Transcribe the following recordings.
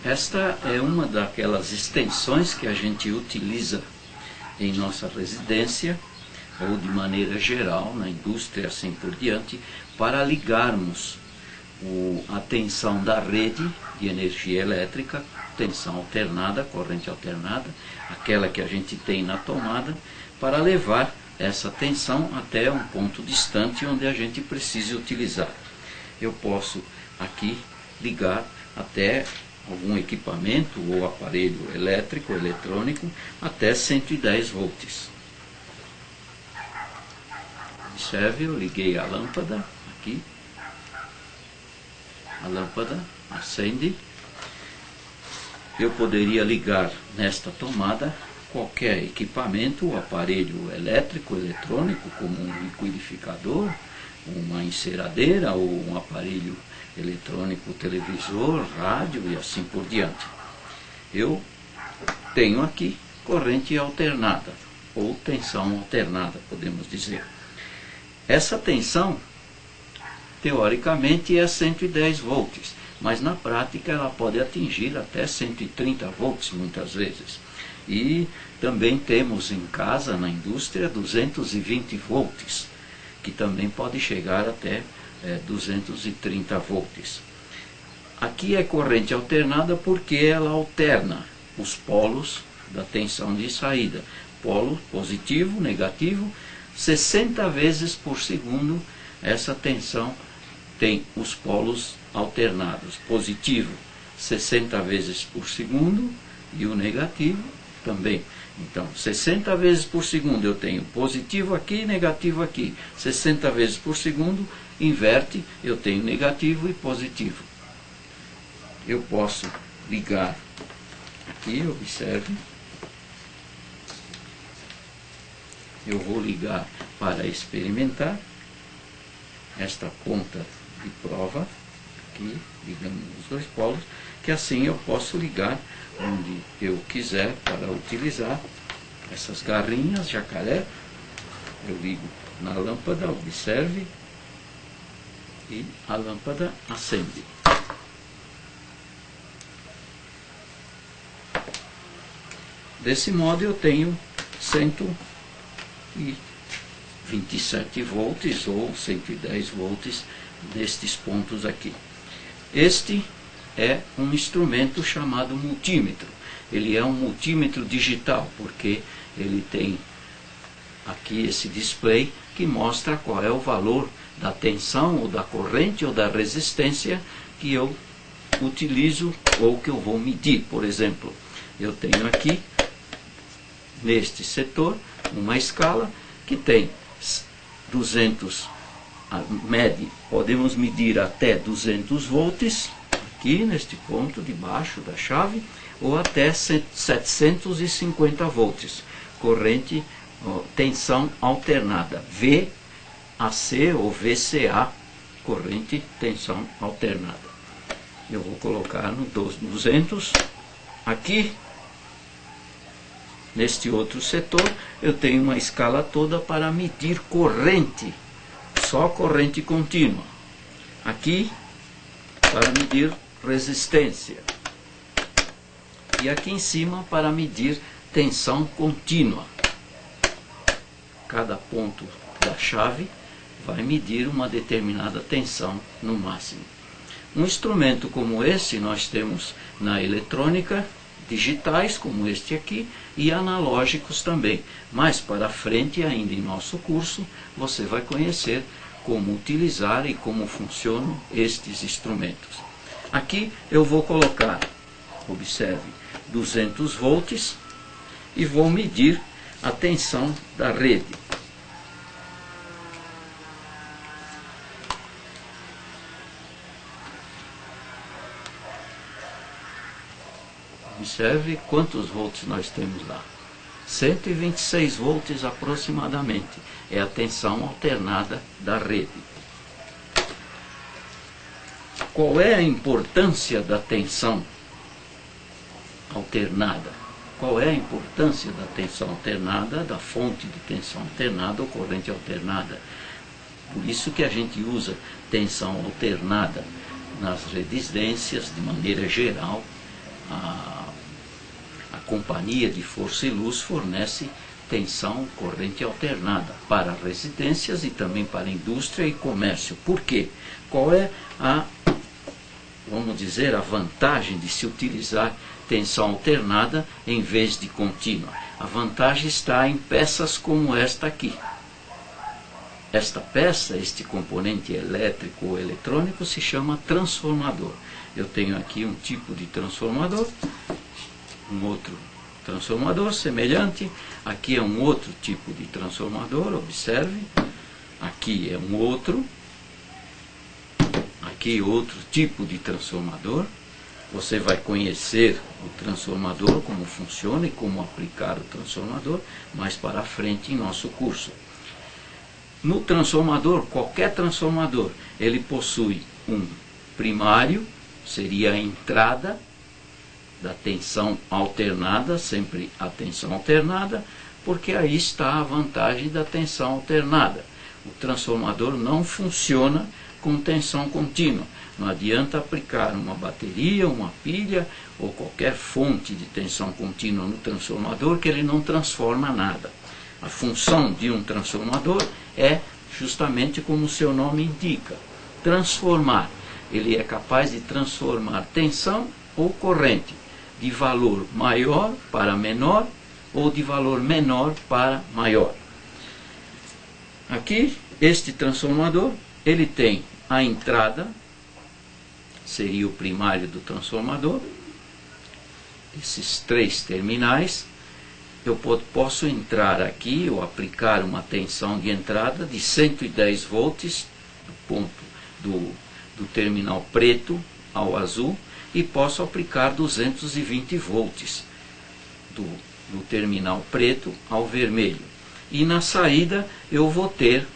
Esta é uma daquelas extensões que a gente utiliza em nossa residência, ou de maneira geral, na indústria assim por diante, para ligarmos a tensão da rede de energia elétrica, tensão alternada, corrente alternada, aquela que a gente tem na tomada, para levar essa tensão até um ponto distante onde a gente precise utilizar. Eu posso aqui ligar até algum equipamento ou aparelho elétrico, eletrônico, até 110 volts. Observe, eu liguei a lâmpada aqui, a lâmpada acende. Eu poderia ligar nesta tomada qualquer equipamento ou aparelho elétrico, eletrônico, como um liquidificador, uma enceradeira ou um aparelho eletrônico, televisor, rádio e assim por diante. Eu tenho aqui corrente alternada, ou tensão alternada, podemos dizer. Essa tensão, teoricamente, é 110 volts, mas na prática ela pode atingir até 130 volts muitas vezes. E também temos em casa, na indústria, 220 volts, que também pode chegar até 230 volts. Aqui é corrente alternada porque ela alterna os polos da tensão de saída. Polo positivo, negativo, 60 vezes por segundo essa tensão tem os polos alternados. Positivo 60 vezes por segundo e o negativo também. Então, 60 vezes por segundo eu tenho positivo aqui, negativo aqui. 60 vezes por segundo, inverte, eu tenho negativo e positivo. Eu posso ligar aqui, observe. Eu vou ligar para experimentar esta ponta de prova, aqui, ligando os dois polos, que assim eu posso ligar onde eu quiser para utilizar essas garrinhas jacaré. Eu ligo na lâmpada, observe, e a lâmpada acende. Desse modo eu tenho 127 volts ou 110 volts nestes pontos aqui. Este é um instrumento chamado multímetro. Ele é um multímetro digital, porque ele tem aqui esse display que mostra qual é o valor da tensão, ou da corrente, ou da resistência que eu utilizo, ou que eu vou medir. Por exemplo, eu tenho aqui, neste setor, uma escala que tem 200, podemos medir até 200 volts, aqui neste ponto de baixo da chave, ou até 750 volts, corrente, tensão alternada, VAC ou VCA, corrente, tensão alternada. Eu vou colocar no 200, aqui, neste outro setor, eu tenho uma escala toda para medir corrente, só corrente contínua. Aqui, para medir resistência. E aqui em cima, para medir tensão contínua. Cada ponto da chave vai medir uma determinada tensão no máximo. Um instrumento como esse nós temos na eletrônica, digitais como este aqui, e analógicos também. Mais para frente, ainda em nosso curso, você vai conhecer como utilizar e como funcionam estes instrumentos. Aqui eu vou colocar, observe, 200 volts e vou medir a tensão da rede. Observe quantos volts nós temos lá. 126 volts aproximadamente. É a tensão alternada da rede. Qual é a importância da tensão alternada? Qual é a importância da tensão alternada, da fonte de tensão alternada ou corrente alternada? Por isso que a gente usa tensão alternada nas residências de maneira geral, a companhia de força e luz fornece tensão corrente alternada para residências e também para indústria e comércio. Por quê? Qual é vamos dizer, a vantagem de se utilizar tensão alternada em vez de contínua? A vantagem está em peças como esta aqui. Esta peça, este componente elétrico ou eletrônico, se chama transformador. Eu tenho aqui um tipo de transformador, um outro transformador semelhante, aqui é um outro tipo de transformador, observe, aqui é um outro, aqui outro tipo de transformador. Você vai conhecer o transformador, como funciona e como aplicar o transformador mais para frente em nosso curso. No transformador, qualquer transformador, ele possui um primário, seria a entrada da tensão alternada, sempre a tensão alternada, porque aí está a vantagem da tensão alternada. O transformador não funciona com tensão contínua. Não adianta aplicar uma bateria, uma pilha ou qualquer fonte de tensão contínua no transformador que ele não transforma nada. A função de um transformador é justamente como o seu nome indica, transformar. Ele é capaz de transformar tensão ou corrente de valor maior para menor ou de valor menor para maior. Aqui, este transformador, ele tem a entrada, seria o primário do transformador, esses três terminais. Eu posso entrar aqui ou aplicar uma tensão de entrada de 110 volts do ponto do terminal preto ao azul, e posso aplicar 220 volts do terminal preto ao vermelho. E na saída eu vou ter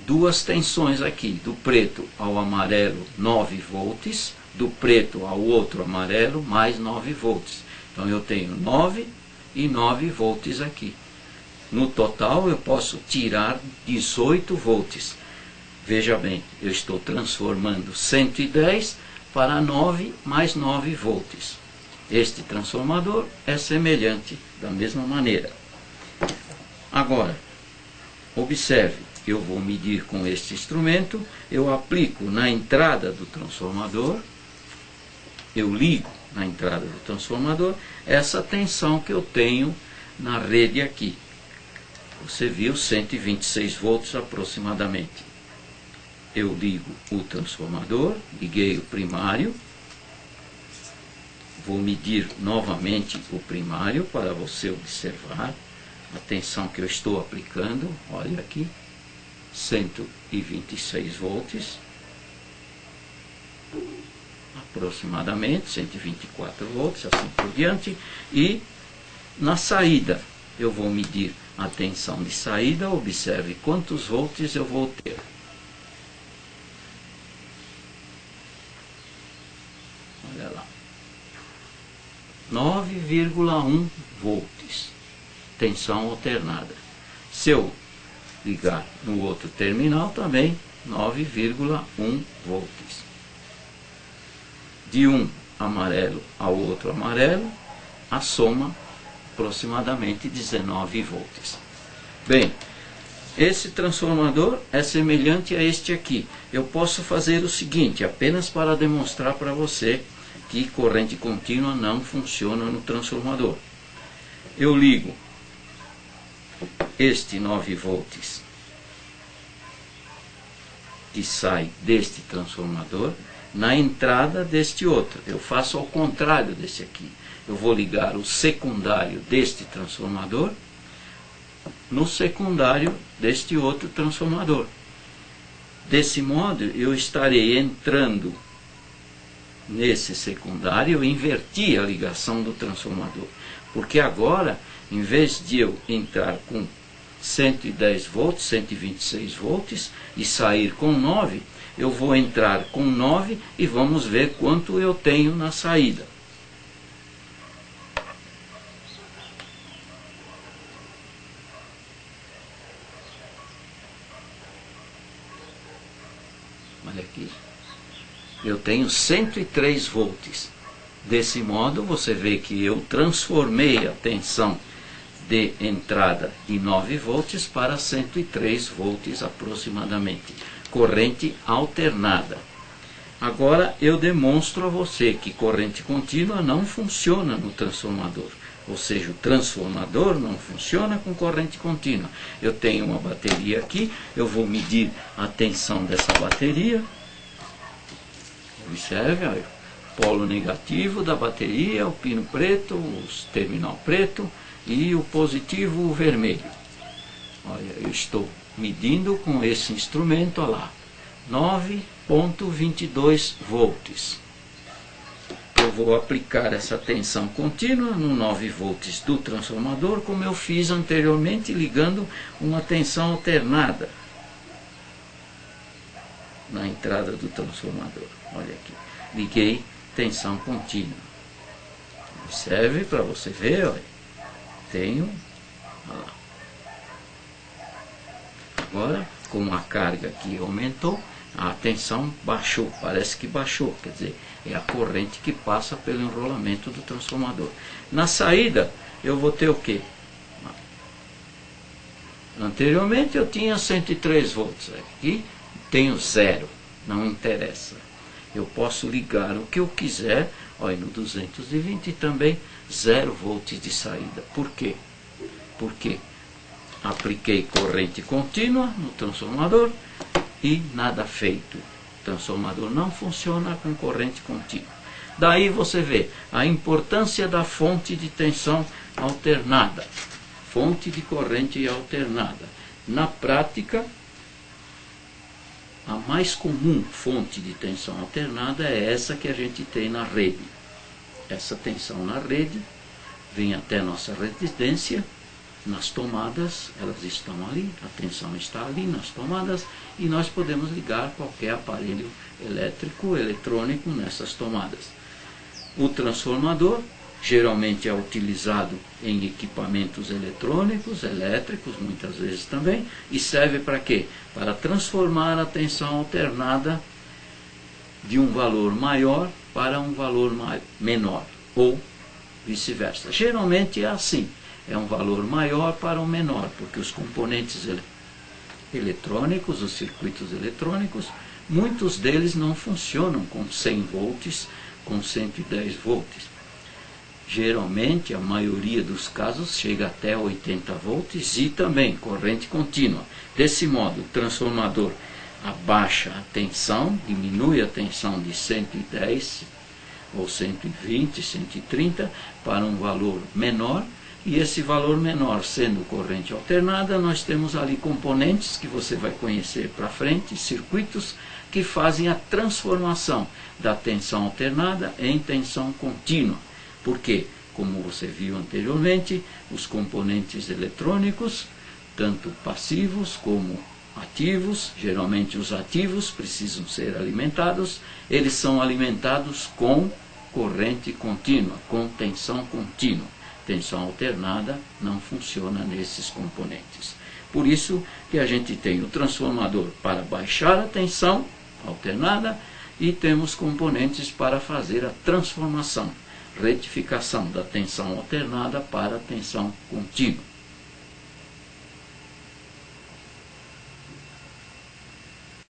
duas tensões aqui, do preto ao amarelo 9 volts, do preto ao outro amarelo mais 9 volts. Então eu tenho 9 e 9 volts aqui. No total eu posso tirar 18 volts. Veja bem, eu estou transformando 110 para 9 mais 9 volts. Este transformador é semelhante da mesma maneira. Agora, observe, eu vou medir com este instrumento, eu aplico na entrada do transformador, eu ligo na entrada do transformador essa tensão que eu tenho na rede aqui. Você viu 126 volts aproximadamente. Eu ligo o transformador, liguei o primário, vou medir novamente o primário para você observar a tensão que eu estou aplicando. Olha aqui, 126 volts, aproximadamente 124 volts, assim por diante. E na saída eu vou medir a tensão de saída, observe quantos volts eu vou ter. Olha lá, 9,1 volts, tensão alternada. Se eu ligar no outro terminal também, 9,1 volts. De um amarelo ao outro amarelo, a soma aproximadamente 19 volts. Bem, esse transformador é semelhante a este aqui. Eu posso fazer o seguinte, apenas para demonstrar para você que corrente contínua não funciona no transformador. Eu ligo este 9 volts que sai deste transformador na entrada deste outro. Eu faço ao contrário desse aqui. Eu vou ligar o secundário deste transformador no secundário deste outro transformador. Desse modo, eu estarei entrando nesse secundário, eu inverti a ligação do transformador. Porque agora, em vez de eu entrar com 110 volts, 126 volts e sair com 9, eu vou entrar com 9 e vamos ver quanto eu tenho na saída. Olha aqui. Eu tenho 103 volts. Desse modo, você vê que eu transformei a tensão de entrada de 9 volts para 103 volts aproximadamente, corrente alternada. Agora eu demonstro a você que corrente contínua não funciona no transformador. Ou seja, o transformador não funciona com corrente contínua. Eu tenho uma bateria aqui, eu vou medir a tensão dessa bateria. Observe, olha, o polo negativo da bateria, o pino preto, o terminal preto e o positivo o vermelho. Olha, eu estou medindo com esse instrumento, olha lá, 9,22 volts. Eu vou aplicar essa tensão contínua no 9 volts do transformador, como eu fiz anteriormente, ligando uma tensão alternada na entrada do transformador. Olha aqui, liguei tensão contínua. Observe para você ver, olha, tenho, olha lá. Agora, com a carga aqui aumentou, a tensão baixou, parece que baixou, quer dizer, é a corrente que passa pelo enrolamento do transformador. Na saída, eu vou ter o quê? Anteriormente eu tinha 103 volts, aqui tenho 0, não interessa. Eu posso ligar o que eu quiser, olha, no 220 também 0 volts de saída. Por quê? Porque apliquei corrente contínua no transformador e nada feito. O transformador não funciona com corrente contínua. Daí você vê a importância da fonte de tensão alternada, fonte de corrente alternada. Na prática, a mais comum fonte de tensão alternada é essa que a gente tem na rede. Essa tensão na rede vem até nossa residência, nas tomadas, elas estão ali, a tensão está ali nas tomadas, e nós podemos ligar qualquer aparelho elétrico, eletrônico nessas tomadas. O transformador geralmente é utilizado em equipamentos eletrônicos, elétricos, muitas vezes também, e serve para quê? Para transformar a tensão alternada de um valor maior para um valor menor, ou vice-versa. Geralmente é assim. É um valor maior para um menor, porque os componentes eletrônicos, os circuitos eletrônicos, muitos deles não funcionam com 100 volts, com 110 volts. Geralmente, a maioria dos casos chega até 80 volts e também corrente contínua. Desse modo, o transformador abaixa a tensão, diminui a tensão de 110 ou 120, 130 para um valor menor. E esse valor menor sendo corrente alternada, nós temos ali componentes que você vai conhecer para frente, circuitos que fazem a transformação da tensão alternada em tensão contínua. Porque, como você viu anteriormente, os componentes eletrônicos, tanto passivos como ativos, geralmente os ativos precisam ser alimentados, eles são alimentados com corrente contínua, com tensão contínua. Tensão alternada não funciona nesses componentes. Por isso que a gente tem o transformador para baixar a tensão alternada e temos componentes para fazer a transformação, retificação da tensão alternada para a tensão contínua.